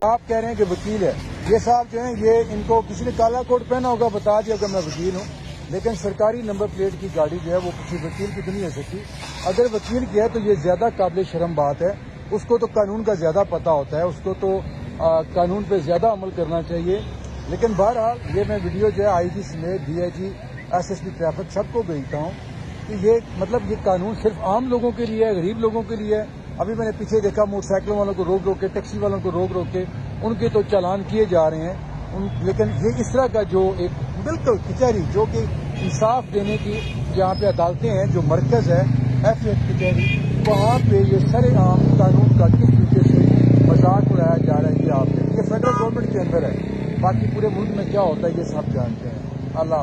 آپ کہہ رہے ہیں کہ وکیل ہے، یہ صاحب جو ہیں یہ ان کو کسی نے کالا کوٹ پہنا ہوگا بتا دیا کہ میں وکیل ہوں، لیکن سرکاری نمبر پلیٹ کی گاڑی جو ہے وہ کسی وکیل کی تو نہیں ہو سکتی۔ اگر وکیل کی ہے تو یہ زیادہ قابل شرم بات ہے، اس کو تو قانون کا زیادہ پتہ ہوتا ہے، اس کو تو قانون پہ زیادہ عمل کرنا چاہیے۔ لیکن بہرحال یہ میں ویڈیو جو ہے آئی جی سمیت D I G S S P traffic سب کو بھیجتا ہوں کہ یہ قانون صرف عام لوگوں کے لیے ہے، غریب لوگوں کے لیے ہے۔ ابھی میں نے پیچھے دیکھا موٹر سائیکلوں والوں کو روک کے، ٹیکسی والوں کو روک کے ان کے تو چالان کیے جا رہے ہیں، لیکن یہ اس طرح کا جو ایک بالکل کچہری جو کہ انصاف دینے کی جہاں پہ عدالتیں ہیں، جو مرکز ہے ایف ایف کچہری، وہاں پہ یہ سر عام قانون کا کس طریقے سے مذاق اڑایا جا رہا ہے یہ آپ یہ فیڈرل گورنمنٹ کے اندر ہے، باقی پورے ملک میں کیا ہوتا ہے یہ سب جانتے ہیں۔ اللہ